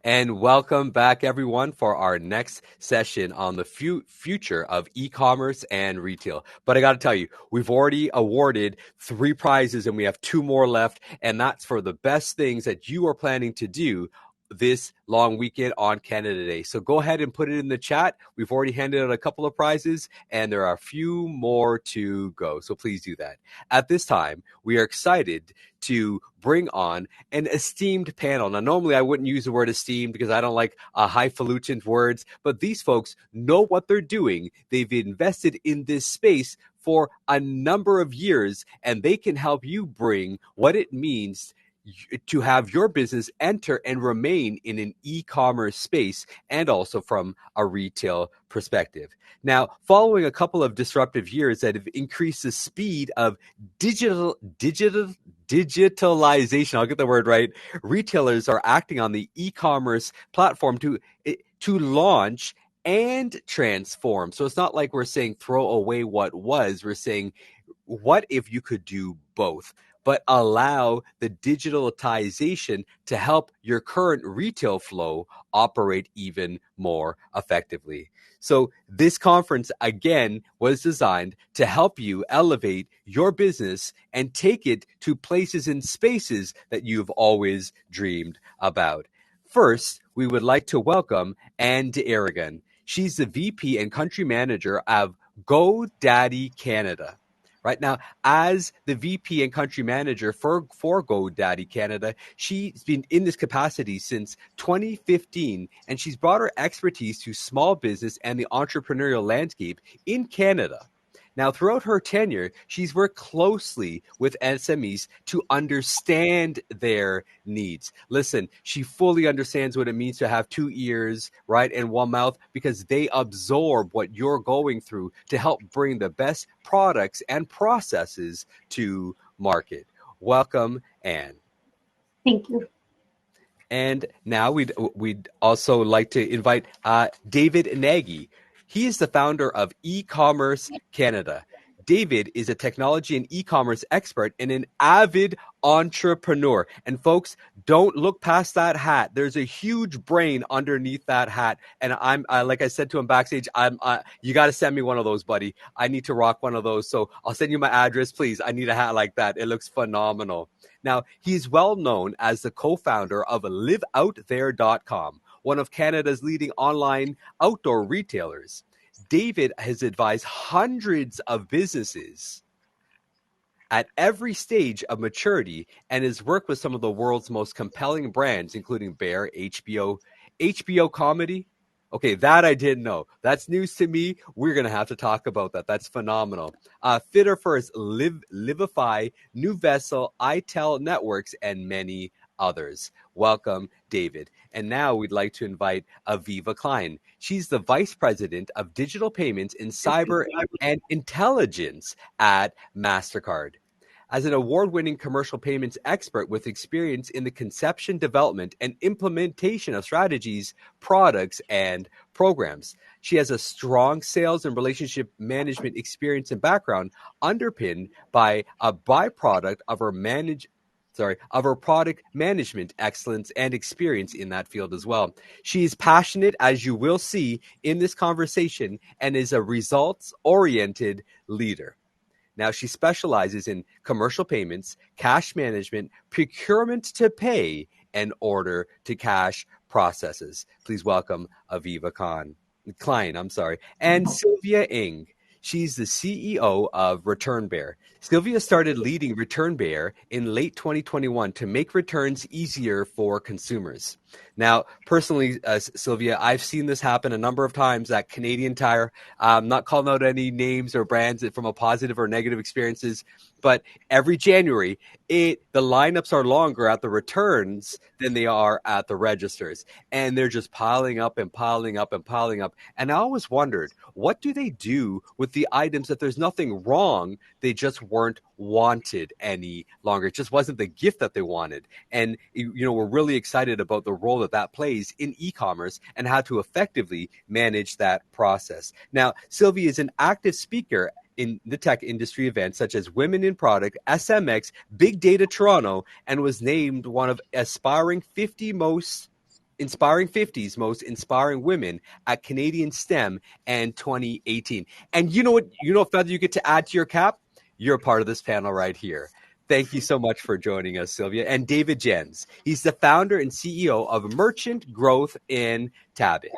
And welcome back, everyone, for our next session on the future of e-commerce and retail. But I got to tell you, we've already awarded 3 prizes and we have 2 more left. And that's for the best things that you are planning to do this long weekend on Canada Day. So go ahead and put it in the chat. We've already handed out a couple of prizes and there are a few more to go. So please do that. At this time, we are excited to bring on an esteemed panel. Now, normally I wouldn't use the word esteemed because I don't like highfalutin words, but these folks know what they're doing. They've invested in this space for a number of years, and they can help you bring what it means to have your business enter and remain in an e-commerce space and also from a retail perspective. Now, following a couple of disruptive years that have increased the speed of digitalization, I'll get the word right, retailers are acting on the e-commerce platform to launch and transform. So it's not like we're saying throw away what was, we're saying what if you could do both, but allow the digitalization to help your current retail flow operate even more effectively. So this conference, again, was designed to help you elevate your business and take it to places and spaces that you've always dreamed about. First, we would like to welcome Anne DeAragon. She's the VP and Country Manager of GoDaddy Canada. Right now, as the VP and Country Manager for GoDaddy Canada, she's been in this capacity since 2015, and she's brought her expertise to small business and the entrepreneurial landscape in Canada. Now, throughout her tenure, she's worked closely with SMEs to understand their needs. Listen, she fully understands what it means to have 2 ears, right, and 1 mouth, because they absorb what you're going through to help bring the best products and processes to market. Welcome, Anne. Thank you. And now we'd also like to invite David Nagy. He is the founder of Ecommerce Canada. David is a technology and e-commerce expert and an avid entrepreneur. And folks, don't look past that hat. There's a huge brain underneath that hat. And I'm like I said to him backstage, you got to send me one of those, buddy. I need to rock one of those. So I'll send you my address, please. I need a hat like that. It looks phenomenal. Now, he's well known as the co-founder of liveoutthere.com, one of Canada's leading online outdoor retailers. David has advised hundreds of businesses at every stage of maturity and has worked with some of the world's most compelling brands, including Bear, HBO Comedy. Okay, that I didn't know. That's news to me. We're going to have to talk about that. That's phenomenal. Fitter First, Livify, New Vessel, iTel Networks, and many others. Welcome, David. And now we'd like to invite Aviva Klein. She's the Vice President of Digital Payments in Cyber and Intelligence at MasterCard. As an award-winning commercial payments expert with experience in the conception, development, and implementation of strategies, products, and programs, she has a strong sales and relationship management experience and background underpinned by a byproduct of her product management excellence and experience in that field as well. She is passionate, as you will see in this conversation, and is a results-oriented leader. Now, she specializes in commercial payments, cash management, procurement to pay, and order to cash processes. Please welcome Aviva Klein, and Sylvia Ng. She's the CEO of Return Bear. Sylvia started leading Return Bear in late 2021 to make returns easier for consumers. Now, personally, Sylvia, I've seen this happen a number of times at Canadian Tire. I'm not calling out any names or brands from a positive or negative experiences, but every January, the lineups are longer at the returns than they are at the registers. And they're just piling up and piling up and piling up. And I always wondered, what do they do with the items that there's nothing wrong? They just weren't wanted any longer. It just wasn't the gift that they wanted. And, we're really excited about the role that plays in e-commerce and how to effectively manage that process. Now, Sylvia is an active speaker in the tech industry events such as Women in Product, SMX, Big Data Toronto, and was named one of aspiring 50 most Inspiring 50's Most Inspiring Women at Canadian STEM and 2018. And you know what? You know, Feather, you get to add to your cap? You're a part of this panel right here. Thank you so much for joining us, Sylvia. And David Jens. He's the founder and CEO of Merchant Growth in Tabit.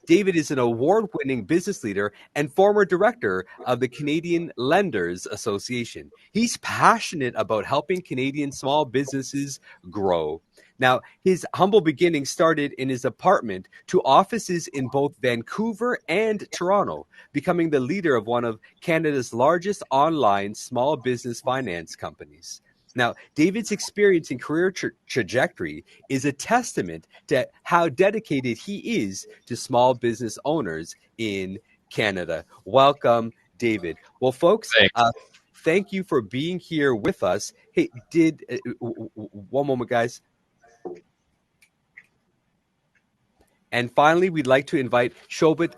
David is an award-winning business leader and former director of the Canadian Lenders Association. He's passionate about helping Canadian small businesses grow. Now, his humble beginnings started in his apartment to offices in both Vancouver and Toronto, becoming the leader of one of Canada's largest online small business finance companies. Now, David's experience and career trajectory is a testament to how dedicated he is to small business owners in Canada. Welcome, David. Well, folks, thank you for being here with us. Hey, one moment, guys. And finally, we'd like to invite Shobit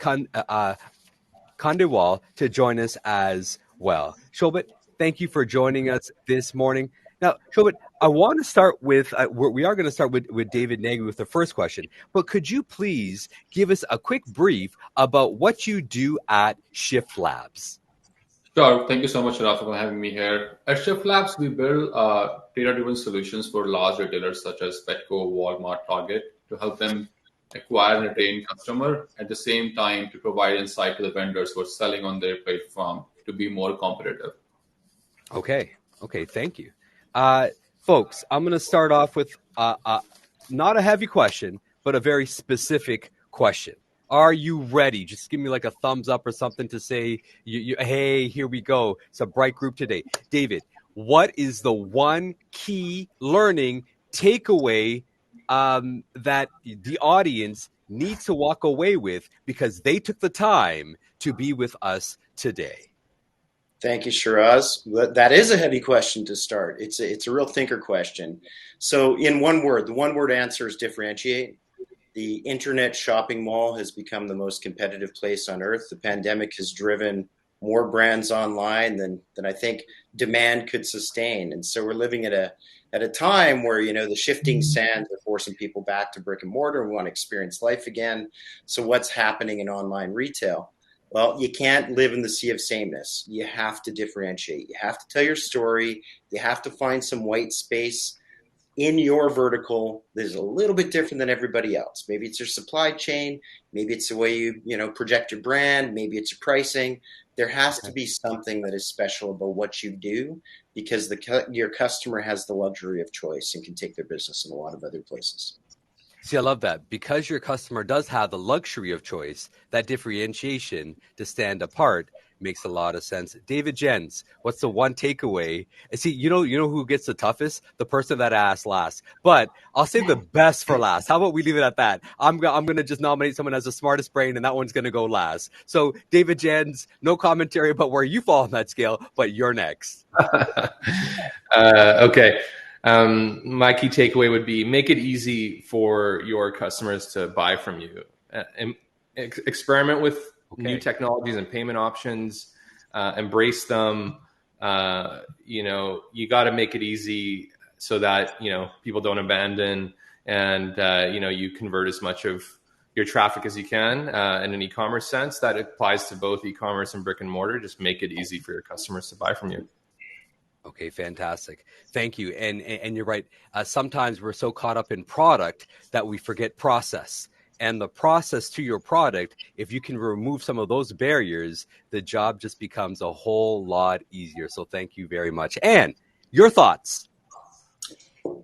Khandewal to join us as well. Shobit, thank you for joining us this morning. Now, Shobit, I want to start with, we are going to start with David Nagy with the first question, but could you please give us a quick brief about what you do at Shift Labs? Sure. Thank you so much, Rafa, for having me here. At Shift Labs, we build data-driven solutions for large retailers such as Petco, Walmart, Target to help them acquire and retain customer, at the same time to provide insight to the vendors who are selling on their platform to be more competitive. Okay, thank you. Folks, I'm going to start off with not a heavy question, but a very specific question. Are you ready? Just give me like a thumbs up or something to say, hey, here we go. It's a bright group today. David, what is the one key learning takeaway that the audience needs to walk away with because they took the time to be with us today? Thank you, Shiraz. That is a heavy question to start. It's a real thinker question. So in one word, the one word answer is differentiate. The internet shopping mall has become the most competitive place on earth. The pandemic has driven more brands online than I think demand could sustain. And so we're living at a time where, the shifting sands are forcing people back to brick and mortar. We want to experience life again. So what's happening in online retail? Well, you can't live in the sea of sameness. You have to differentiate. You have to tell your story. You have to find some white space in your vertical that is a little bit different than everybody else. Maybe it's your supply chain. Maybe it's the way you project your brand. Maybe it's your pricing. There has to be something that is special about what you do because your customer has the luxury of choice and can take their business in a lot of other places. See, I love that. Because your customer does have the luxury of choice, that differentiation to stand apart makes a lot of sense. David Jens, what's the one takeaway? See, you know who gets the toughest? The person that asked last. But I'll save the best for last. How about we leave it at that? I'm going to just nominate someone as the smartest brain, and that one's going to go last. So, David Jens, no commentary about where you fall on that scale, but you're next. Okay. My key takeaway would be make it easy for your customers to buy from you. Experiment with new technologies and payment options. Embrace them. You got to make it easy so that people don't abandon, and you convert as much of your traffic as you can in an e-commerce sense. That applies to both e-commerce and brick and mortar. Just make it easy for your customers to buy from you. Okay, fantastic. Thank you. And you're right. Sometimes we're so caught up in product that we forget process. And the process to your product, if you can remove some of those barriers, the job just becomes a whole lot easier. So thank you very much. Anne, your thoughts?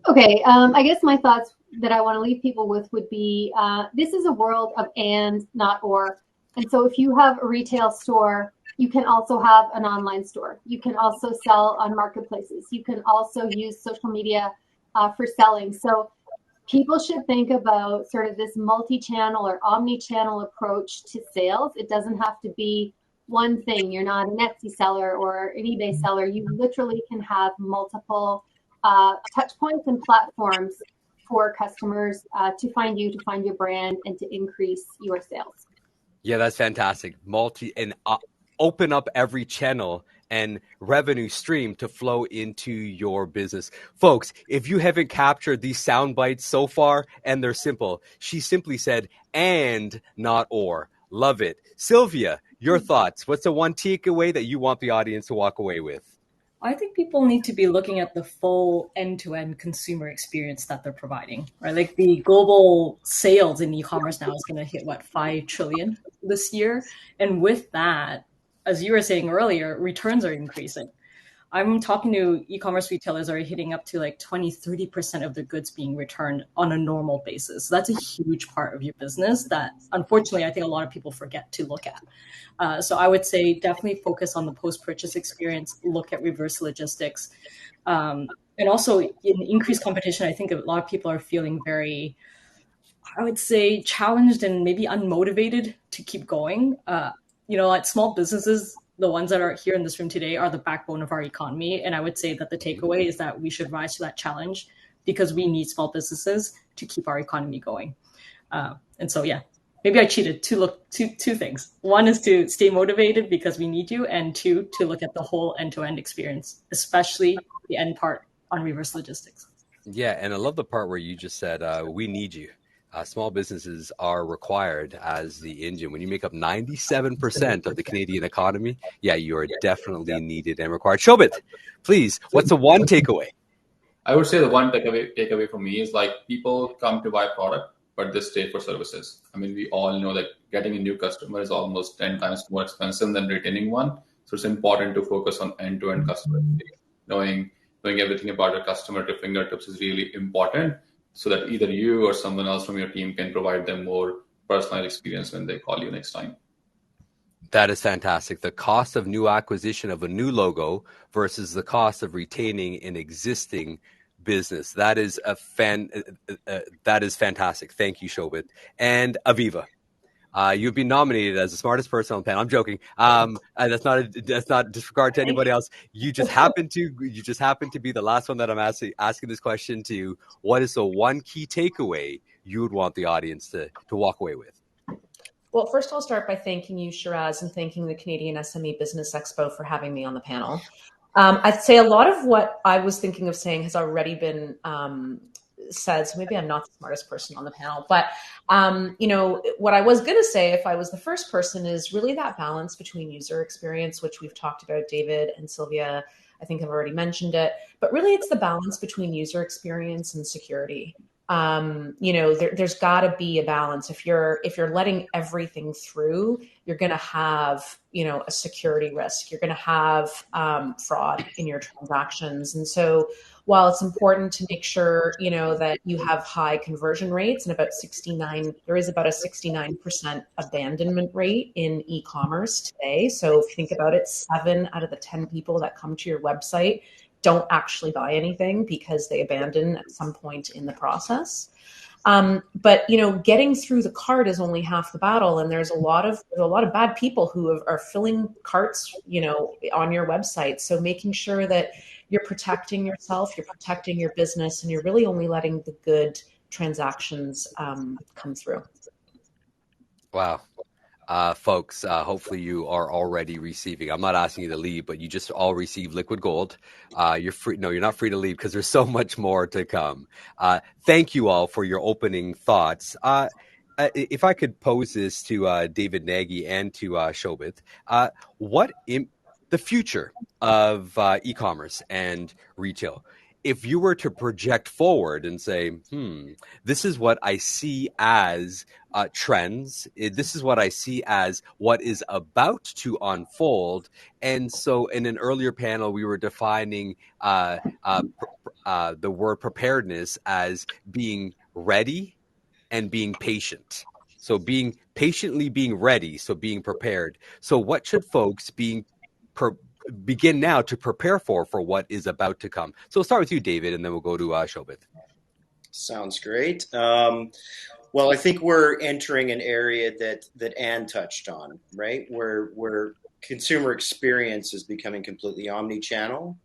Okay, I guess my thoughts that I want to leave people with would be, this is a world of and, not or. And so if you have a retail store, you can also have an online store. You can also sell on marketplaces. You can also use social media for selling. So people should think about sort of this multi-channel or omni-channel approach to sales. It doesn't have to be one thing. You're not an Etsy seller or an eBay seller. You literally can have multiple touch points and platforms for customers to find you, to find your brand, and to increase your sales. Yeah, that's fantastic. Open up every channel and revenue stream to flow into your business. Folks, if you haven't captured these sound bites so far, and they're simple, she simply said, and not or. Love it. Sylvia, your thoughts. What's the one takeaway that you want the audience to walk away with? I think people need to be looking at the full end-to-end consumer experience that they're providing, right? Like the global sales in e-commerce now is going to hit 5 trillion this year. And with that, as you were saying earlier, returns are increasing. I'm talking to e-commerce retailers are hitting up to 20-30% of their goods being returned on a normal basis. So that's a huge part of your business that unfortunately I think a lot of people forget to look at. So I would say definitely focus on the post-purchase experience, look at reverse logistics. And also in increased competition, I think a lot of people are feeling very, I would say, challenged and maybe unmotivated to keep going. Like small businesses, the ones that are here in this room today are the backbone of our economy. And I would say that the takeaway is that we should rise to that challenge because we need small businesses to keep our economy going. And so, yeah, maybe I cheated. Two things. One is to stay motivated because we need you. And two, to look at the whole end-to-end experience, especially the end part on reverse logistics. Yeah, and I love the part where you just said, we need you. Small businesses are required as the engine. When you make up 97% of the Canadian economy, yeah, you are definitely needed and required. Shobit, please, what's the one takeaway? I would say the one takeaway for me is people come to buy product, but they stay for services. I mean, we all know that getting a new customer is almost 10 times more expensive than retaining one. So it's important to focus on end-to-end customer experience. Knowing everything about your customer to fingertips is really important, so that either you or someone else from your team can provide them more personalized experience when they call you next time. That is fantastic. The cost of new acquisition of a new logo versus the cost of retaining an existing business. That is fantastic. Thank you, Shobit. And Aviva, you've been nominated as the smartest person on the panel. I'm joking. That's not disregard to anybody else. You just happen to be the last one that I'm asking this question to. What is the one key takeaway you would want the audience to walk away with? Well, first I'll start by thanking you, Shiraz, and thanking the Canadian SME Business Expo for having me on the panel. I'd say a lot of what I was thinking of saying has already been said, so maybe I'm not the smartest person on the panel, but what I was going to say if I was the first person is really that balance between user experience, which we've talked about. David and Sylvia, I think, have already mentioned it, but really it's the balance between user experience and security. There's got to be a balance. If you're letting everything through, you're going to have, a security risk. You're going to have fraud in your transactions. And so while it's important to make sure, that you have high conversion rates and there is about a 69% abandonment rate in e-commerce today. So if you think about it, 7 out of the 10 people that come to your website don't actually buy anything because they abandon at some point in the process. But getting through the cart is only half the battle, and there's a lot of bad people who are filling carts, on your website. So making sure that you're protecting yourself, you're protecting your business, and you're really only letting the good transactions come through. Wow. Folks, hopefully you are already receiving. I'm not asking you to leave, but you just all received liquid gold. You're free. No, you're not free to leave because there's so much more to come. Thank you all for your opening thoughts. If I could pose this to David Nagy and to Shobit, what the future of e-commerce and retail? If you were to project forward and say, this is what I see as trends, this is what I see as what is about to unfold. And so in an earlier panel, we were defining the word preparedness as being ready and being patient. So being ready, so being prepared. So what should folks begin now to prepare for what is about to come? So we'll start with you, David, and then we'll go to Shobit. Sounds great. Well, I think we're entering an area that Anne touched on, right? Where consumer experience is becoming completely omni-channel,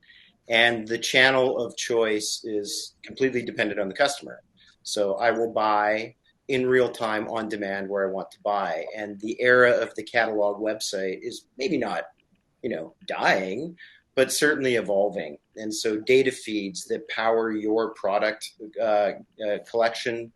and the channel of choice is completely dependent on the customer. So I will buy in real time on demand where I want to buy. And the era of the catalog website is maybe not dying, but certainly evolving. And so data feeds that power your product collection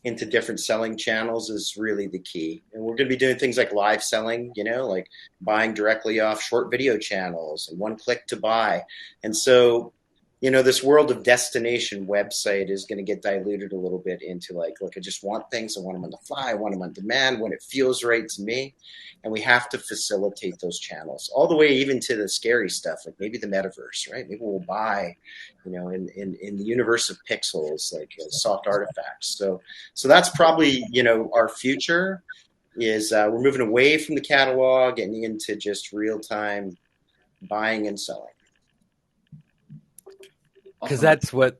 into different selling channels is really the key. And we're going to be doing things like live selling, like buying directly off short video channels and one click to buy. And so, this world of destination website is going to get diluted a little bit into like, look, I just want things. I want them on the fly. I want them on demand when it feels right to me. And we have to facilitate those channels all the way even to the scary stuff, like maybe the metaverse, right? Maybe we'll buy, in the universe of pixels, like soft artifacts. So that's probably, our future is we're moving away from the catalog and into just real-time buying and selling. Because that's what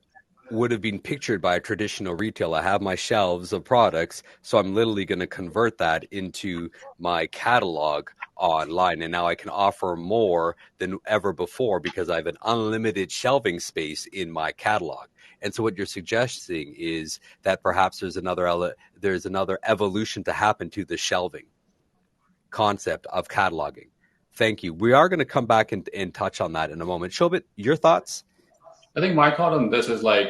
would have been pictured by a traditional retail. I have my shelves of products, so I'm literally going to convert that into my catalog online, and now I can offer more than ever before because I have an unlimited shelving space in my catalog. And so what you're suggesting is that perhaps there's another evolution to happen to the shelving concept of cataloging. Thank you. We are going to come back and touch on that in a moment. Shobit, your thoughts? I think my thought on this is like,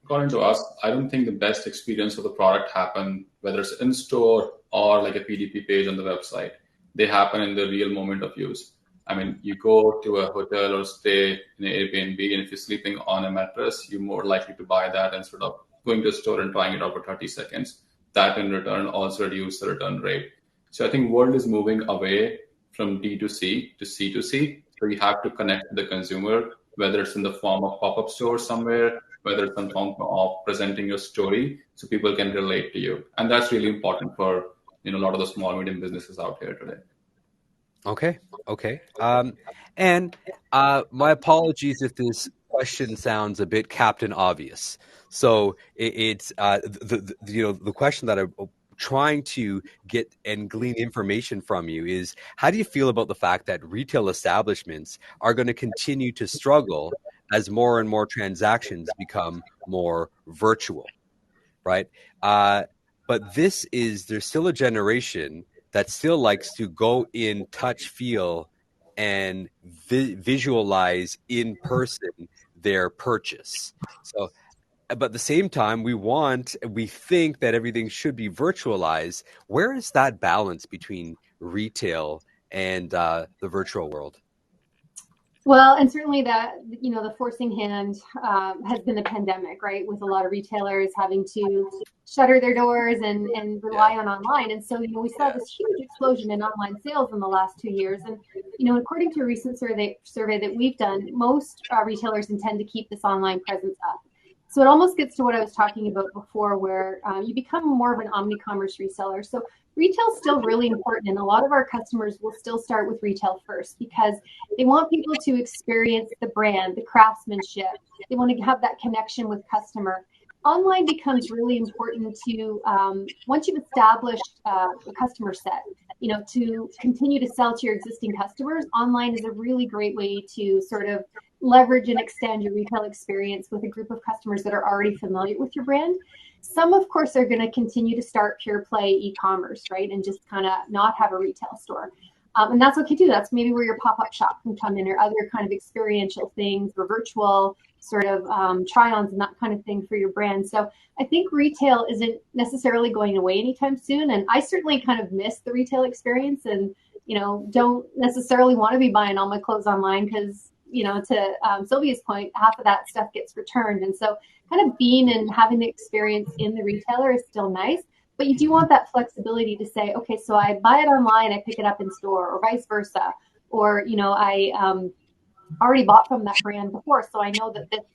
according to us, I don't think the best experience of the product happen, whether it's in store or like a PDP page on the website. They happen in the real moment of use. I mean, you go to a hotel or stay in an Airbnb, and if you're sleeping on a mattress, you're more likely to buy that instead of going to a store and trying it out for 30 seconds. That in return also reduces the return rate. So I think world is moving away from D2C to C2C. So you have to connect with the consumer, whether it's in the form of pop-up stores somewhere, whether it's in the form of presenting your story so people can relate to you. And that's really important for a lot of the small, medium businesses out here today. Okay. And my apologies if this question sounds a bit Captain Obvious. So it's the question that I'm trying to get and glean information from you is, how do you feel about the fact that retail establishments are going to continue to struggle as more and more transactions become more virtual, right? But there's still a generation that still likes to go in, touch, feel, and visualize in person their purchase. So, but at the same time, we think that everything should be virtualized. Where is that balance between retail and the virtual world? Well, and certainly that, the forcing hand has been the pandemic, right? With a lot of retailers having to shutter their doors and rely on online. And so, we saw this huge explosion in online sales in the last 2 years. And, according to a recent survey that we've done, most retailers intend to keep this online presence up. So it almost gets to what I was talking about before, where you become more of an omni-commerce reseller. So retail is still really important, and a lot of our customers will still start with retail first because they want people to experience the brand, the craftsmanship. They want to have that connection with customer. Online becomes really important to, once you've established a customer set, to continue to sell to your existing customers. Online is a really great way to sort of leverage and extend your retail experience with a group of customers that are already familiar with your brand. Some, of course, are going to continue to start pure play e-commerce, right? And just kind of not have a retail store. And that's okay too. That's maybe where your pop-up shop can come in, or other kind of experiential things, or virtual sort of try-ons and that kind of thing for your brand. So I think retail isn't necessarily going away anytime soon. And I certainly kind of miss the retail experience, and, don't necessarily want to be buying all my clothes online because, to Sylvia's point, half of that stuff gets returned. And so kind of being and having the experience in the retailer is still nice, but you do want that flexibility to say, okay, so I buy it online, I pick it up in store, or vice versa. Or, I already bought from that brand before, so I know that this,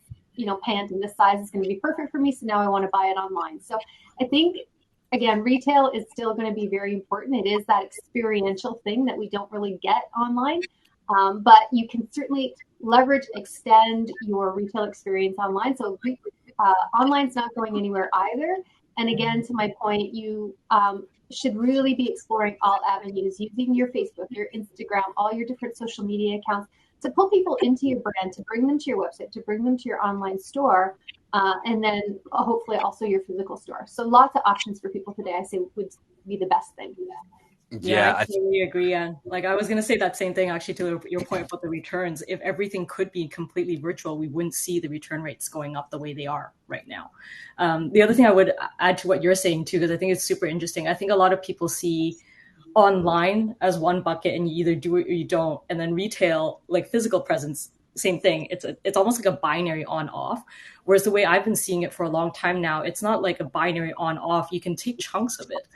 pant in this size is going to be perfect for me. So now I want to buy it online. So I think, again, retail is still going to be very important. It is that experiential thing that we don't really get online. But you can certainly leverage, extend your retail experience online. So online's not going anywhere either. And again, to my point, you should really be exploring all avenues, using your Facebook, your Instagram, all your different social media accounts to pull people into your brand, to bring them to your website, to bring them to your online store, and then hopefully also your physical store. So lots of options for people today, I say, would be the best thing. Yeah, I totally agree. And like, I was going to say that same thing actually to your point about the returns. If everything could be completely virtual, we wouldn't see the return rates going up the way they are right now. The other thing I would add to what you're saying too, because I think it's super interesting. I think a lot of people see online as one bucket and you either do it or you don't. And then retail, like physical presence, same thing. It's almost like a binary on off. Whereas the way I've been seeing it for a long time now, it's not like a binary on off. You can take chunks of it.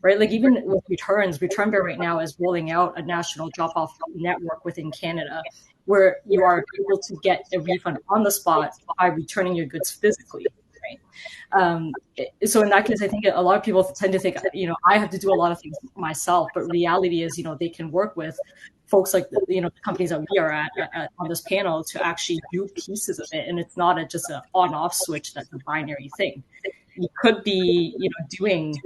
Right, like even with returns, Return Bear right now is rolling out a national drop-off network within Canada, where you are able to get a refund on the spot by returning your goods physically. Right. So in that case, I think a lot of people tend to think, I have to do a lot of things myself, but reality is, they can work with folks like the companies that we are at on this panel to actually do pieces of it, and it's not just an on-off switch that's a binary thing. You could be, doing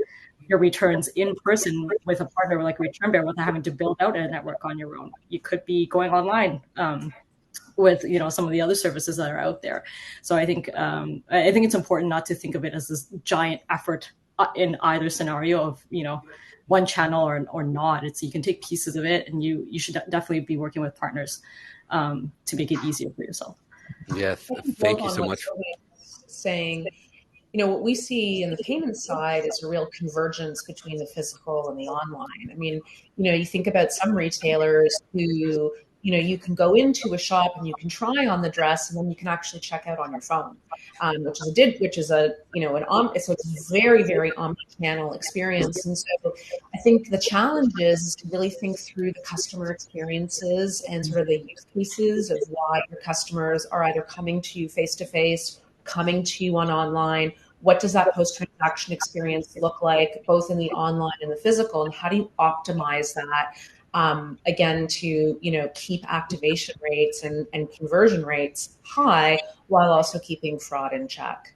your returns in person with a partner like Return Bear without having to build out a network on your own. You could be going online with some of the other services that are out there. So I think it's important not to think of it as this giant effort in either scenario of one channel or not. It's you can take pieces of it, and you should definitely be working with partners to make it easier for yourself. Yes, thank you so much. Saying, what we see in the payment side is a real convergence between the physical and the online. I mean, you think about some retailers who, you can go into a shop and you can try on the dress, and then you can actually check out on your phone, which is so it's a very, very omnichannel experience. And so I think the challenge is to really think through the customer experiences and sort of the use cases of why your customers are either coming to you face to face, coming to you on online. What does that post-transaction experience look like, both in the online and the physical, and how do you optimize that, again, to keep activation rates and conversion rates high while also keeping fraud in check?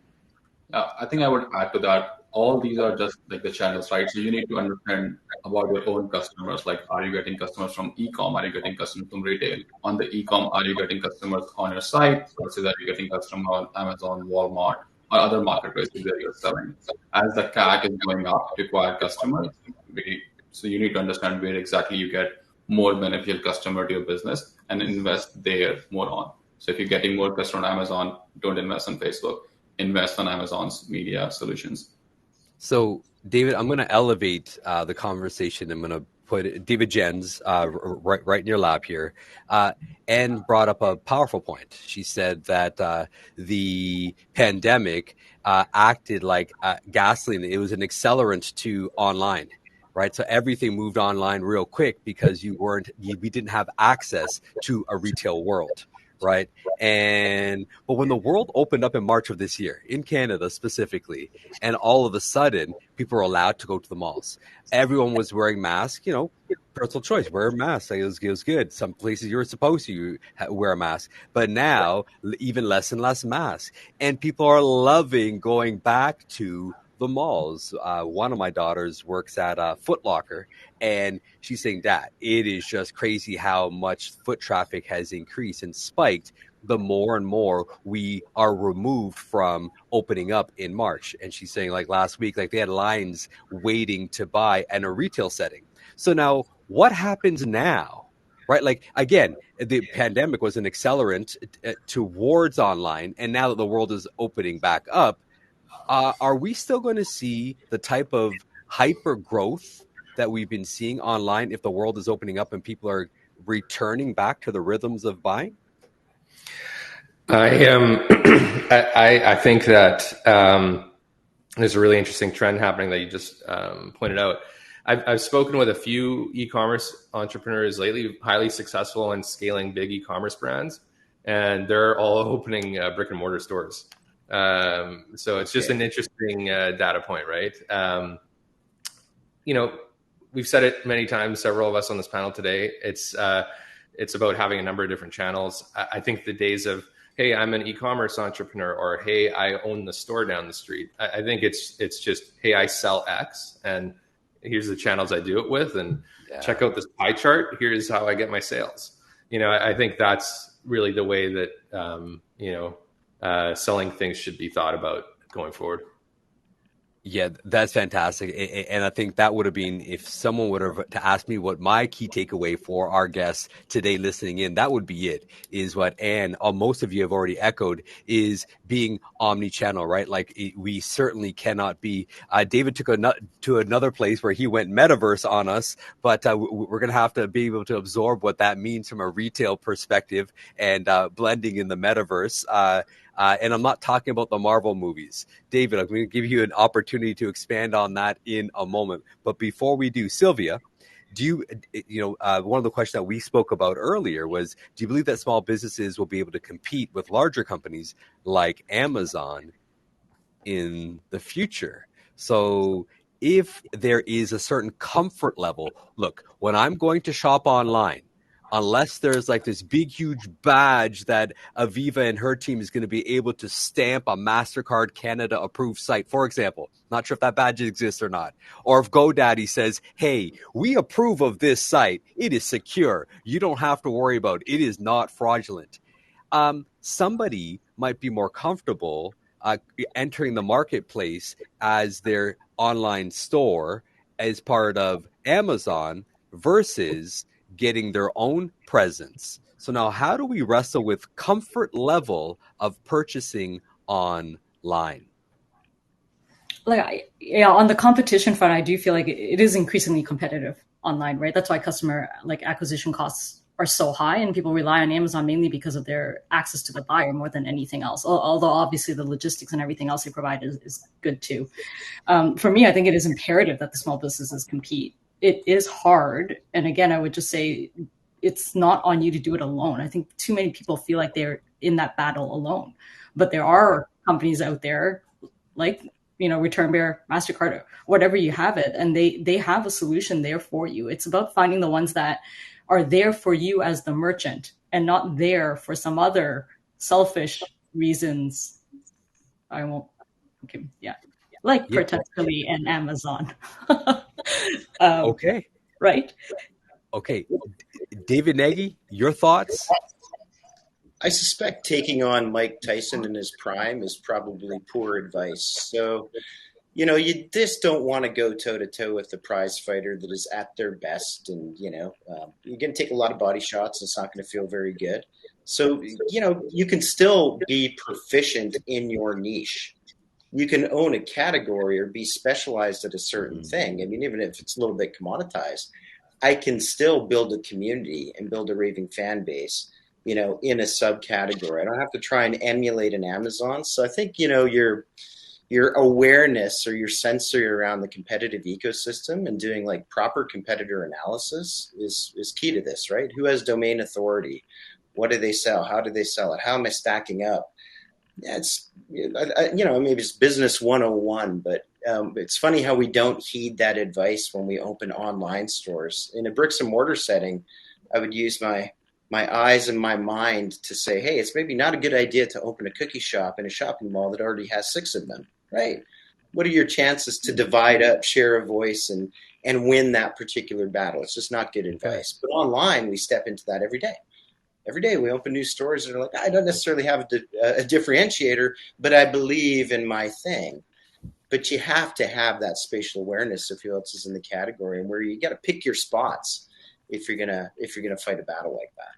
I think I would add to that. All these are just like the channels, right? So you need to understand about your own customers. Like, are you getting customers from e-com? Are you getting customers from retail? On the e-com, are you getting customers on your site versus are you getting customers on Amazon, Walmart, or other marketplaces where you're selling? As the CAC is going up to acquire customers, so you need to understand where exactly you get more beneficial customer to your business and invest there more on. So if you're getting more customers on Amazon, don't invest on Facebook. Invest on Amazon's media solutions. So, David, I'm going to elevate the conversation. I'm going to put David Jens right in your lap here, and brought up a powerful point. She said that the pandemic acted like gasoline. It was an accelerant to online. Right, so everything moved online real quick because we didn't have access to a retail world. Right. But when the world opened up in March of this year, in Canada specifically, and all of a sudden people were allowed to go to the malls, everyone was wearing masks, personal choice, wear a mask. Like, it was good. Some places you were supposed to wear a mask, but now even less and less masks. And people are loving going back to the malls. One of my daughters works at Foot Locker, and she's saying that it is just crazy how much foot traffic has increased and spiked the more and more we are removed from opening up in March. And she's saying, like, last week, like, they had lines waiting to buy in a retail setting. So now what happens now? Right? Like, again, the pandemic was an accelerant towards online. And now that the world is opening back up, are we still going to see the type of hyper growth that we've been seeing online if the world is opening up and people are returning back to the rhythms of buying? I think that there's a really interesting trend happening that you just pointed out. I've spoken with a few e-commerce entrepreneurs lately, highly successful in scaling big e-commerce brands, and they're all opening brick and mortar stores. So it's just an interesting data point, right? We've said it many times, several of us on this panel today. It's about having a number of different channels. I think the days of, hey, I'm an e-commerce entrepreneur, or hey, I own the store down the street. I think it's just, hey, I sell X, and here's the channels I do it with, and check out this pie chart. Here's how I get my sales. I think that's really the way that selling things should be thought about going forward. Yeah, that's fantastic. And I think that would have been, if someone would have to ask me what my key takeaway for our guests today listening in, that would be it, is what Anne, most of you have already echoed, is being omni-channel, right? Like we certainly cannot be, David took to another place where he went metaverse on us, but we're going to have to be able to absorb what that means from a retail perspective and blending in the metaverse. And I'm not talking about the Marvel movies. David, I'm going to give you an opportunity to expand on that in a moment. But before we do, Sylvia, do one of the questions that we spoke about earlier was, do you believe that small businesses will be able to compete with larger companies like Amazon in the future? So if there is a certain comfort level, look, when I'm going to shop online, unless there's like this big, huge badge that Aviva and her team is going to be able to stamp a MasterCard Canada approved site, for example, not sure if that badge exists or not. Or if GoDaddy says, hey, we approve of this site, it is secure, you don't have to worry about it, it is not fraudulent. Somebody might be more comfortable entering the marketplace as their online store as part of Amazon versus getting their own presence. So now how do we wrestle with comfort level of purchasing online? On the competition front, I do feel like it is increasingly competitive online, right? That's why customer acquisition costs are so high, and people rely on Amazon mainly because of their access to the buyer more than anything else. Although obviously the logistics and everything else they provide is good too. For me, I think it is imperative that the small businesses compete. It is hard. And again, I would just say it's not on you to do it alone. I think too many people feel like they're in that battle alone. But there are companies out there like, Return Bear, MasterCard, whatever you have it, and they have a solution there for you. It's about finding the ones that are there for you as the merchant and not there for some other selfish reasons. I won't. Okay, yeah. Like potentially an Amazon. Okay. Right. Okay. David Nagy, your thoughts? I suspect taking on Mike Tyson in his prime is probably poor advice. So, you just don't want to go toe-to-toe with the prize fighter that is at their best. And, you're going to take a lot of body shots. And it's not going to feel very good. So, you can still be proficient in your niche. You can own a category or be specialized at a certain thing. I mean, even if it's a little bit commoditized, I can still build a community and build a raving fan base, in a subcategory. I don't have to try and emulate an Amazon. So I think, your awareness or your sensory around the competitive ecosystem and doing like proper competitor analysis is key to this, right? Who has domain authority? What do they sell? How do they sell it? How am I stacking up? Yeah, it's, maybe it's business 101, but it's funny how we don't heed that advice when we open online stores. In a bricks and mortar setting, I would use my eyes and my mind to say, hey, it's maybe not a good idea to open a cookie shop in a shopping mall that already has 6 of them, right? What are your chances to divide up, share a voice, and win that particular battle? It's just not good advice. But online, we step into that every day. Every day we open new stores and are like, I don't necessarily have a differentiator, but I believe in my thing. But you have to have that spatial awareness of who else is in the category, and where you got to pick your spots if you're gonna fight a battle like that.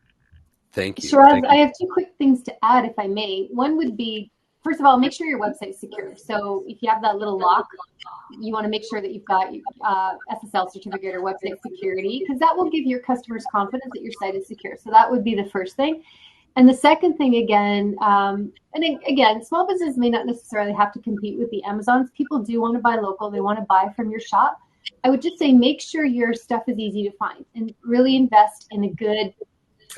Thank you. Shiraz, I have 2 quick things to add, if I may. One would be, first of all, make sure your website's secure. So if you have that little lock, you want to make sure that you've got SSL certificate or website security, because that will give your customers confidence that your site is secure. So that would be the first thing. And the second thing, again, small businesses may not necessarily have to compete with the Amazons. People do want to buy local. They want to buy from your shop. I would just say make sure your stuff is easy to find and really invest in a good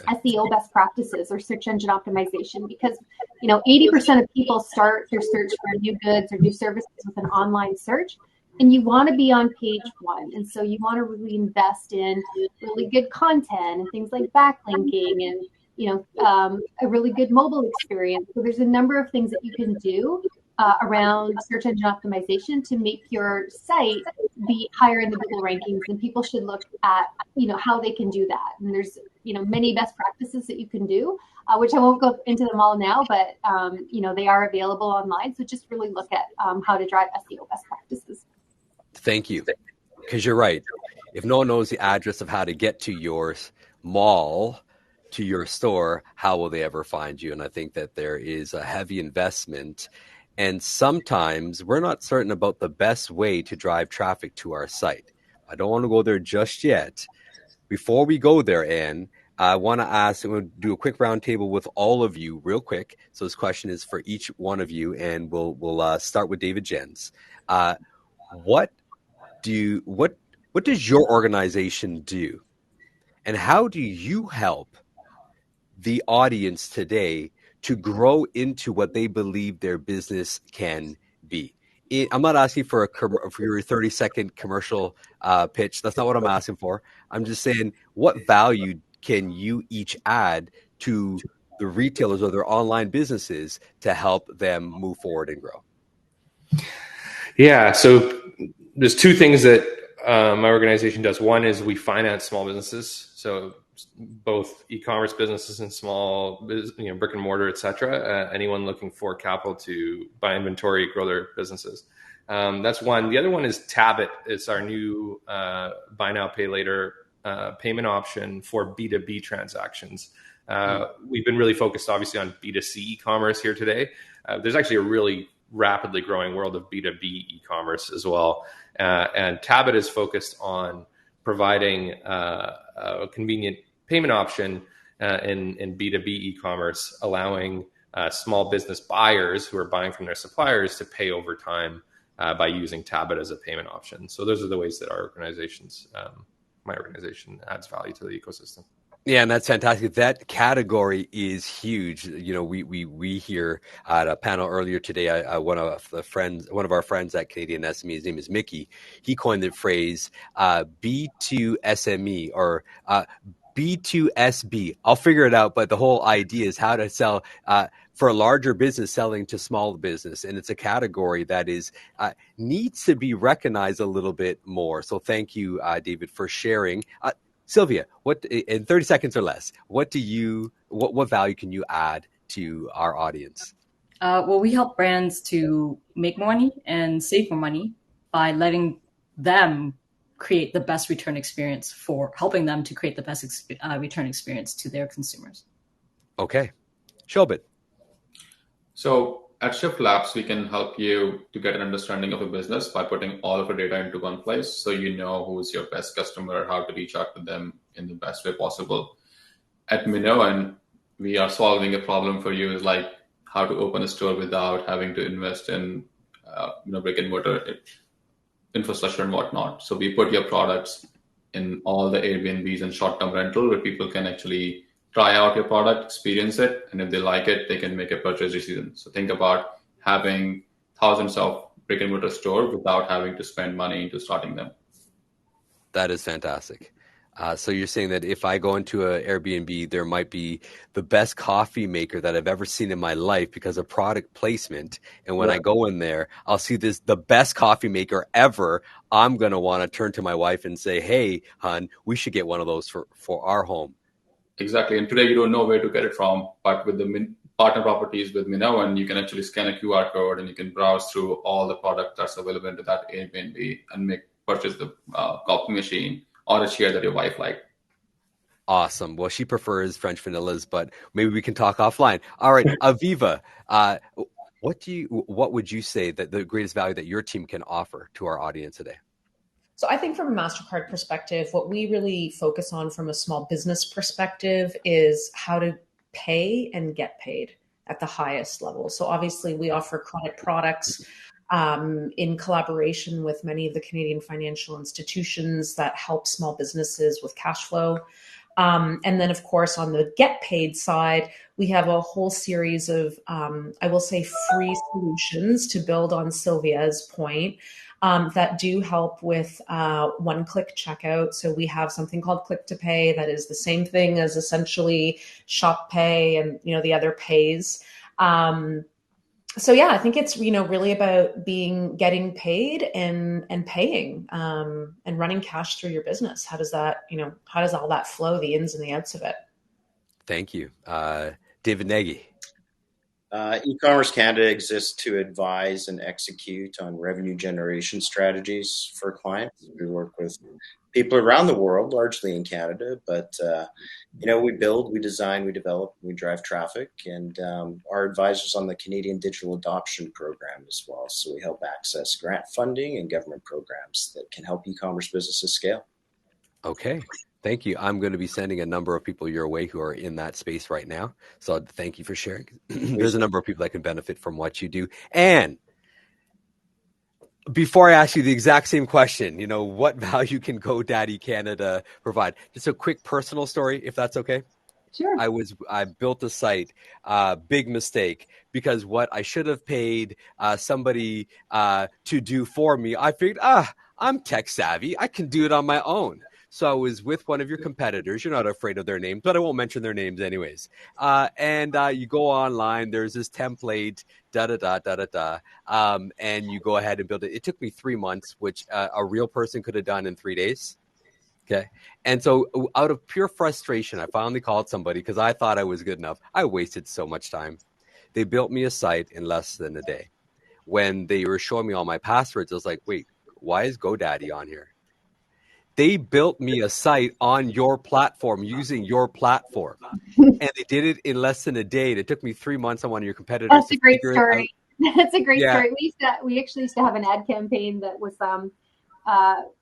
SEO best practices or search engine optimization, because 80% of people start their search for new goods or new services with an online search, and you want to be on page 1. And so you want to really invest in really good content and things like backlinking and a really good mobile experience. So there's a number of things that you can do around search engine optimization to make your site be higher in the Google rankings, and people should look at how they can do that. And there's many best practices that you can do, which I won't go into them all now, but they are available online. So just really look at how to drive SEO best practices. Thank you. Because you're right. If no one knows the address of how to get to your mall, to your store, how will they ever find you? And I think that there is a heavy investment. And sometimes we're not certain about the best way to drive traffic to our site. I don't want to go there just yet. Before we go there, Anne, I want to ask, I'm going to do a quick roundtable with all of you real quick. So this question is for each one of you, and we'll start with David Jens. What does your organization do? And how do you help the audience today to grow into what they believe their business can be? I'm not asking for your 30-second commercial pitch. That's not what I'm asking for. I'm just saying, what value can you each add to the retailers or their online businesses to help them move forward and grow? Yeah, so there's two things that my organization does. One is we finance small businesses, so both e-commerce businesses and small, brick and mortar, etc. Anyone looking for capital to buy inventory, grow their businesses. That's one. The other one is Tabit. It's our new buy now, pay later payment option for B2B transactions. We've been really focused, obviously, on B2C e-commerce here today. There's actually a really rapidly growing world of B2B e-commerce as well. And Tabit is focused on providing a convenient payment option in B2B e-commerce, allowing small business buyers who are buying from their suppliers to pay over time by using Tabit as a payment option. So those are the ways that my organization adds value to the ecosystem. Yeah, and that's fantastic. That category is huge. We hear at a panel earlier today. One of our friends at CanadianSME, his name is Mickey. He coined the phrase B2SME or B2SB. I'll figure it out, but the whole idea is how to sell for a larger business selling to small business, and it's a category that is needs to be recognized a little bit more. So thank you, David, for sharing. Sylvia, what in 30 seconds or less, what value can you add to our audience? Well, we help brands to make more money and save more money by letting them create the best return experience, for helping them to create the best return experience to their consumers. Okay. Shobit. So at Shift Labs, we can help you to get an understanding of a business by putting all of your data into one place, so you know who's your best customer, how to reach out to them in the best way possible. At Minoan, we are solving a problem for you, is like how to open a store without having to invest in brick and mortar infrastructure and whatnot. So we put your products in all the Airbnbs and short-term rental, where people can actually try out your product, experience it, and if they like it, they can make a purchase decision. So think about having thousands of brick and mortar stores without having to spend money into starting them. That is fantastic. So you're saying that if I go into an Airbnb, there might be the best coffee maker that I've ever seen in my life because of product placement. And when I go in there, I'll see the best coffee maker ever. I'm going to want to turn to my wife and say, hey, hon, we should get one of those for our home. Exactly. And today you don't know where to get it from, but with the partner properties with Minoan, you can actually scan a QR code and you can browse through all the product that's available into that Airbnb and purchase the coffee machine or a chair that your wife liked. Awesome. Well, she prefers French vanillas, but maybe we can talk offline. All right, Aviva, what would you say that the greatest value that your team can offer to our audience today? So I think from a MasterCard perspective, what we really focus on from a small business perspective is how to pay and get paid at the highest level. So obviously we offer credit products in collaboration with many of the Canadian financial institutions that help small businesses with cash flow. And then, of course, on the get paid side, we have a whole series of, I will say, free solutions to build on Sylvia's point that do help with one-click checkout. So we have something called Click to Pay that is the same thing as essentially Shop Pay and the other pays. So yeah, I think it's really about getting paid and paying and running cash through your business. How does all that flow, the ins and the outs of it? Thank you, David Nagy. E-commerce Canada exists to advise and execute on revenue generation strategies for clients. We work with people around the world, largely in Canada, but we build, we design, we develop, we drive traffic, and our advisors on the Canadian Digital Adoption Program as well. So we help access grant funding and government programs that can help e-commerce businesses scale. Okay. Thank you. I'm going to be sending a number of people your way who are in that space right now. So thank you for sharing. There's a number of people that can benefit from what you do. And before I ask you the exact same question, what value can GoDaddy Canada provide? Just a quick personal story, if that's okay. Sure. I built a site, big mistake, because what I should have paid somebody to do for me, I figured, I'm tech savvy. I can do it on my own. So I was with one of your competitors. You're not afraid of their names, but I won't mention their names anyways. And you go online, there's this template, and you go ahead and build it. It took me 3 months, which a real person could have done in 3 days. Okay. And so out of pure frustration, I finally called somebody because I thought I was good enough. I wasted so much time. They built me a site in less than a day. When they were showing me all my passwords, I was like, wait, why is GoDaddy on here? They built me a site on your platform using your platform. And they did it in less than a day. It took me 3 months on one of your competitors. That's a great story. That's a great story. We actually used to have an ad campaign that was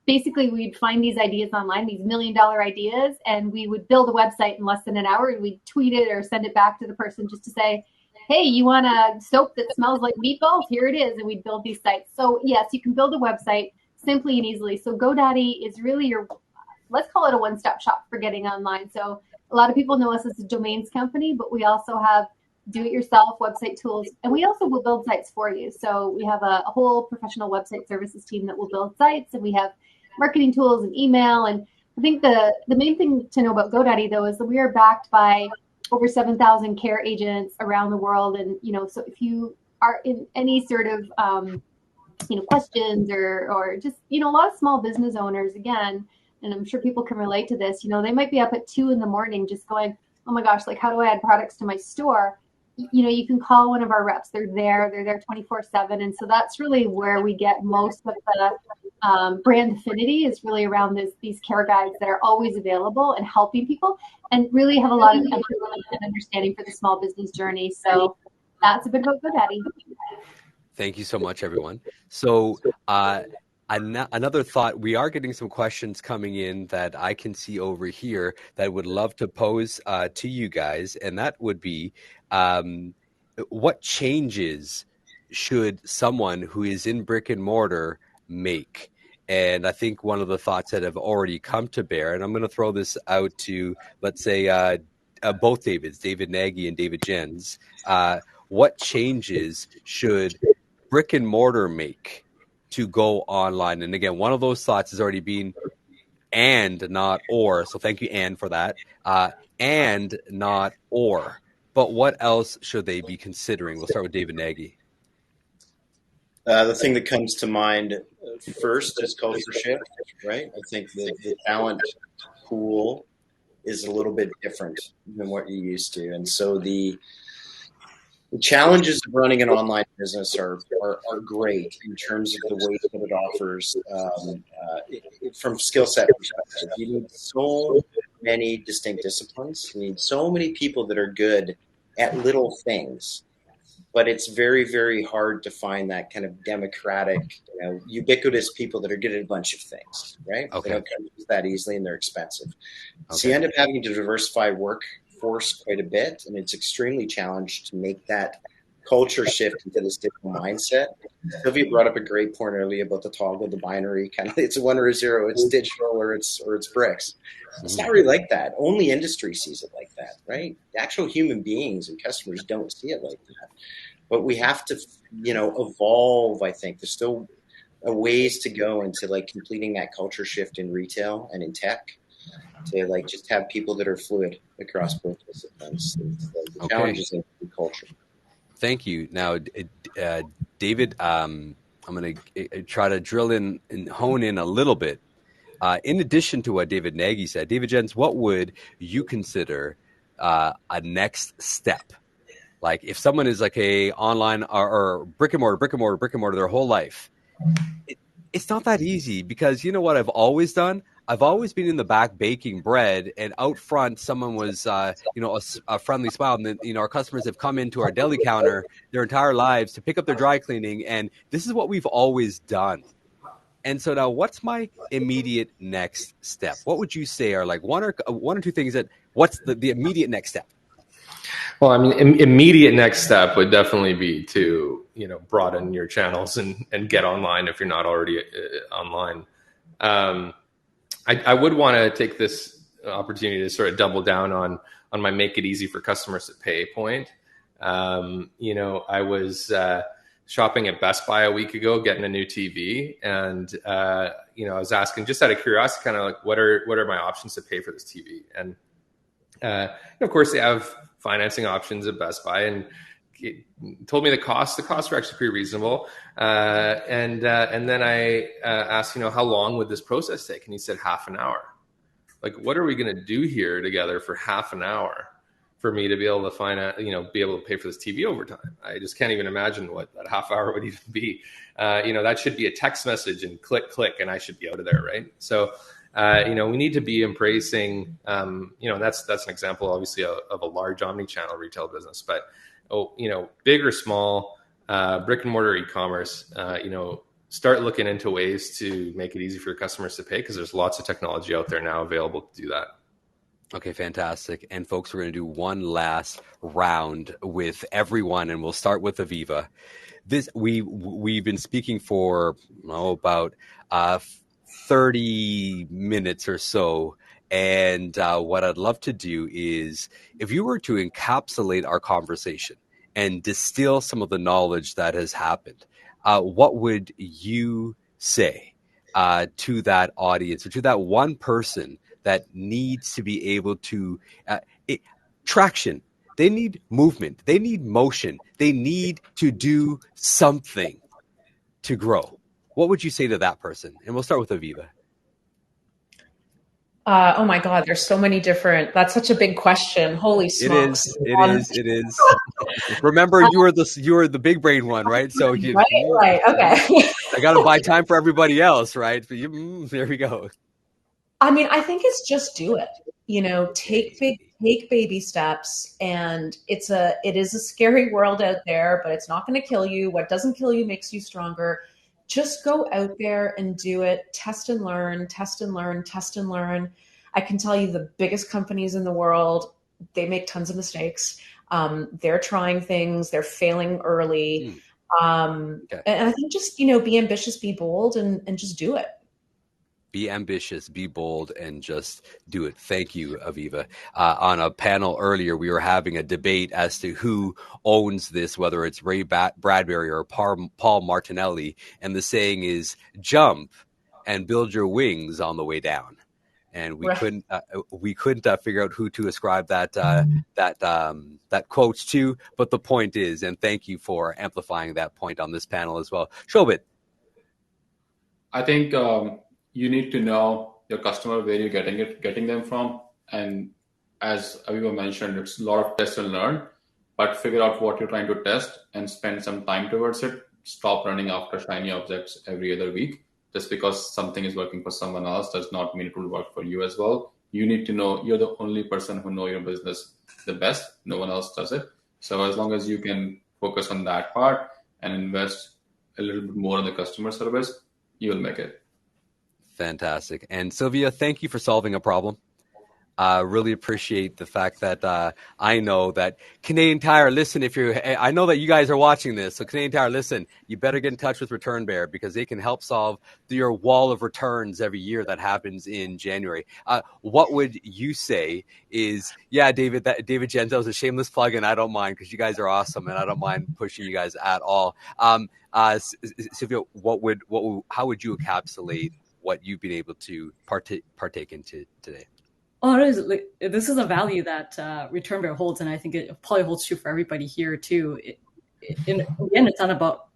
basically we'd find these ideas online, these $1 million ideas, and we would build a website in less than an hour, and we'd tweet it or send it back to the person just to say, hey, you want a soap that smells like meatballs? Here it is. And we'd build these sites. So yes, you can build a website simply and easily. So GoDaddy is really let's call it a one-stop shop for getting online. So a lot of people know us as a domains company, but we also have do-it-yourself website tools, and we also will build sites for you. So we have a whole professional website services team that will build sites, and we have marketing tools and email. And I think the main thing to know about GoDaddy, though, is that we are backed by over 7,000 care agents around the world. And, so if you are in any sort of, questions or just, a lot of small business owners, again, and I'm sure people can relate to this, they might be up at 2 a.m. just going, oh my gosh, like, how do I add products to my store? You can call one of our reps. They're there 24/7. And so that's really where we get most of the brand affinity, is really around these care guides that are always available and helping people, and really have a lot of empathy and understanding for the small business journey. So that's a bit about GoDaddy. Thank you so much, everyone. So another thought, we are getting some questions coming in that I can see over here that I would love to pose to you guys. And that would be, what changes should someone who is in brick and mortar make? And I think one of the thoughts that have already come to bear, and I'm going to throw this out to, let's say, both Davids, David Nagy and David Jens, what changes should brick and mortar make to go online? And again, one of those thoughts has already been and, not or. So thank you, Anne, for that. And, not or. But what else should they be considering? We'll start with David Nagy. The thing that comes to mind first is culture shift, right? I think the talent pool is a little bit different than what you're used to. And so the challenges of running an online business are great in terms of the ways that it offers from skill set perspective. You need so many distinct disciplines. You need so many people that are good at little things, but it's very, very hard to find that kind of democratic, ubiquitous people that are good at a bunch of things, right? Okay. They don't come that easily, and they're expensive. Okay. So you end up having to diversify workforce quite a bit, and it's extremely challenged to make that culture shift into this different mindset. Sylvia brought up a great point earlier about the toggle, the binary, kind of it's a 1 or a 0, it's digital or it's bricks. It's not really like that. Only industry sees it like that, right? Actual human beings and customers don't see it like that. But we have to, evolve. I think there's still ways to go into completing that culture shift in retail and in tech, to just have people that are fluid across both disciplines. The challenges in culture. Thank you. Now, David, I'm going to try to drill in and hone in a little bit. In addition to what David Nagy said, David Jens, what would you consider a next step? Like if someone is like a online or brick and mortar their whole life, it's not that easy, because you know what I've always done? I've always been in the back baking bread, and out front someone was, a friendly smile. And then, our customers have come into our deli counter their entire lives to pick up their dry cleaning, and this is what we've always done. And so now, what's my immediate next step? What would you say are like one or two things what's the immediate next step? Well, I mean, immediate next step would definitely be to, broaden your channels and get online if you're not already online. I would want to take this opportunity to sort of double down on my make it easy for customers to pay point. I was shopping at Best Buy a week ago, getting a new TV, and I was asking, just out of curiosity, kind of like, what are my options to pay for this TV? And of course, they have financing options at Best Buy, and it told me the costs. The costs were actually pretty reasonable. And then I asked, how long would this process take? And he said half an hour. Like, what are we going to do here together for half an hour for me to be able to be able to pay for this TV over time? I just can't even imagine what that half hour would even be. That should be a text message and click, and I should be out of there, right? So, we need to be embracing, that's an example, obviously, of a large omni-channel retail business, but, big or small, brick and mortar e-commerce, start looking into ways to make it easy for your customers to pay, because there's lots of technology out there now available to do that. Okay, fantastic. And folks, we're going to do one last round with everyone, and we'll start with Aviva. We've been speaking for about 30 minutes or so. And what I'd love to do is, if you were to encapsulate our conversation and distill some of the knowledge that has happened, what would you say to that audience, or to that one person that needs to be able to traction? They need movement. They need motion. They need to do something to grow. What would you say to that person? And we'll start with Aviva. Oh my God, there's so many different. That's such a big question. Holy smokes! It is. Remember, you were the big brain one, right? So right. Okay. I got to buy time for everybody else, right? There we go. I mean, I think it's just do it. Take baby steps, and it is a scary world out there, but it's not going to kill you. What doesn't kill you makes you stronger. Just go out there and do it. Test and learn, test and learn, test and learn. I can tell you, the biggest companies in the world, they make tons of mistakes. They're trying things, they're failing early. Okay. And I think just, be ambitious, be bold, and just do it. Be ambitious, be bold, and just do it. Thank you, Aviva. On a panel earlier, we were having a debate as to who owns this, whether it's Ray Bradbury or Paul Martinelli. And the saying is, jump and build your wings on the way down. And we couldn't figure out who to ascribe that quote to. But the point is, and thank you for amplifying that point on this panel as well. Shobit. I think you need to know your customer, where you're getting them from. And as Aviva mentioned, it's a lot of test and learn, but figure out what you're trying to test and spend some time towards it. Stop running after shiny objects every other week. Just because something is working for someone else does not mean it will work for you as well. You need to know you're the only person who knows your business the best. No one else does it. So as long as you can focus on that part and invest a little bit more on the customer service, you will make it. Fantastic. And Sylvia, thank you for solving a problem. Really appreciate the fact that I know that Canadian Tire, listen, I know that you guys are watching this, so Canadian Tire, listen, you better get in touch with Return Bear, because they can help solve your wall of returns every year that happens in January. What would you say is, David Genzo is a shameless plug, and I don't mind, because you guys are awesome, and I don't mind pushing you guys at all. Sylvia, how would you encapsulate what you've been able to partake into today? Oh, this is a value that Return Bear holds, and I think it probably holds true for everybody here too. In the end, it's not about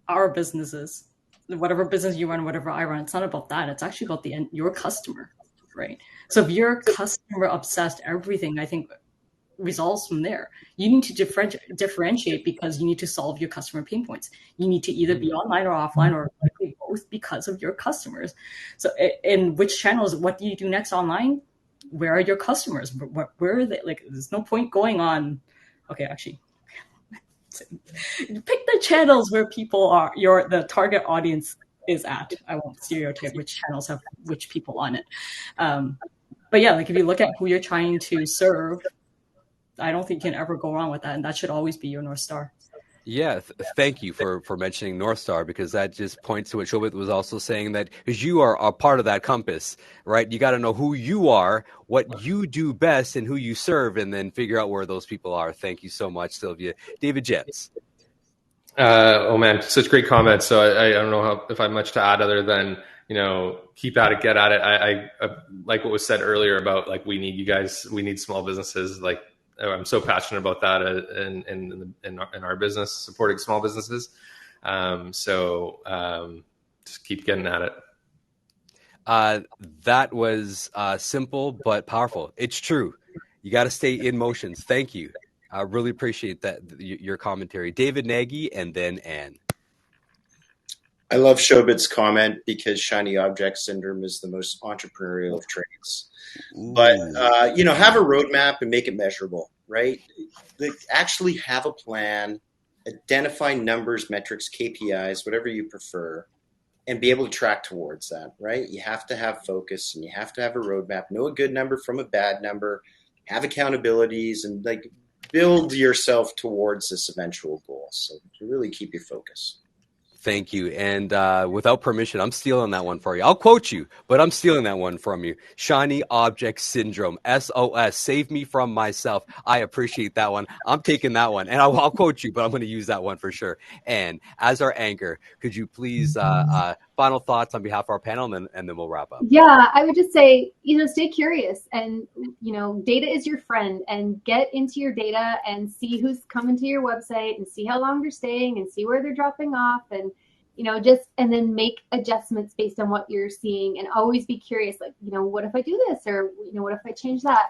our businesses, whatever business you run, whatever I run. It's not about that. It's actually about your customer, right? So if you're customer obsessed, everything, I think resolves from there. You need to differentiate because you need to solve your customer pain points. You need to either be online or offline, or likely both, because of your customers. So in which channels, what do you do next online? Where are your customers? Where are they? Like, there's no point going on. Okay, actually, pick the channels where people are, the target audience is at. I won't stereotype which channels have which people on it. But yeah, like if you look at who you're trying to serve, I don't think you can ever go wrong with that. And that should always be your North Star. Yeah, thank you for mentioning North Star, because that just points to what Shobit was also saying, that because you are a part of that compass, right? You got to know who you are, what you do best, and who you serve, and then figure out where those people are. Thank you so much, Sylvia. David Jens. Oh man, such great comments. So I don't know if I have much to add other than, keep at it, get at it. I like what was said earlier about, like, we need you guys, we need small businesses. Like, I'm so passionate about that in our business, supporting small businesses. So just keep getting at it. That was simple but powerful. It's true. You got to stay in motions. Thank you. I really appreciate that, your commentary. David Nagy, and then Anne. I love Shobit's comment, because shiny object syndrome is the most entrepreneurial of traits. Ooh. But, have a roadmap and make it measurable, right? Like, actually have a plan, identify numbers, metrics, KPIs, whatever you prefer, and be able to track towards that, right? You have to have focus, and you have to have a roadmap. Know a good number from a bad number, have accountabilities, and like build yourself towards this eventual goal. So to really keep your focus. Thank you. And without permission, I'm stealing that one for you. I'll quote you, but I'm stealing that one from you. Shiny object syndrome, SOS, save me from myself. I appreciate that one. I'm taking that one, and I'll quote you, but I'm going to use that one for sure. And as our anchor, could you please final thoughts on behalf of our panel, and then we'll wrap up. Yeah, I would just say, stay curious, and, data is your friend, and get into your data and see who's coming to your website, and see how long they're staying, and see where they're dropping off, and, and then make adjustments based on what you're seeing, and always be curious, like, what if I do this, or, what if I change that?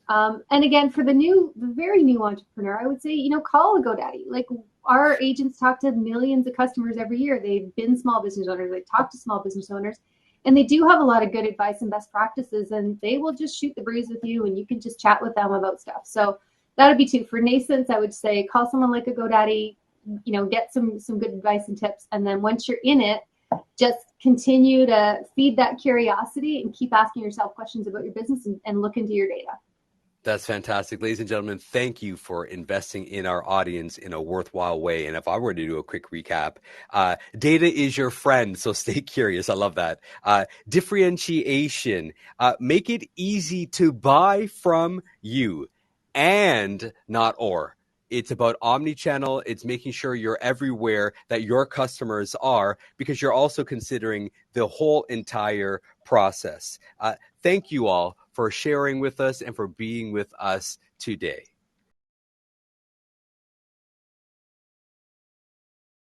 And again, for the very new entrepreneur, I would say, call a GoDaddy. Like, our agents talk to millions of customers every year. They've been small business owners. They talk to small business owners, and they do have a lot of good advice and best practices, and they will just shoot the breeze with you, and you can just chat with them about stuff. So that would be two. For nascents, I would say call someone like a GoDaddy, get some good advice and tips. And then once you're in it, just continue to feed that curiosity and keep asking yourself questions about your business, and look into your data. That's fantastic. Ladies and gentlemen, thank you for investing in our audience in a worthwhile way. And if I were to do a quick recap, data is your friend, so stay curious. I love that. Differentiation, make it easy to buy from you, and not or. It's about omni-channel. It's making sure you're everywhere that your customers are, because you're also considering the whole entire process. Thank you all for sharing with us and for being with us today.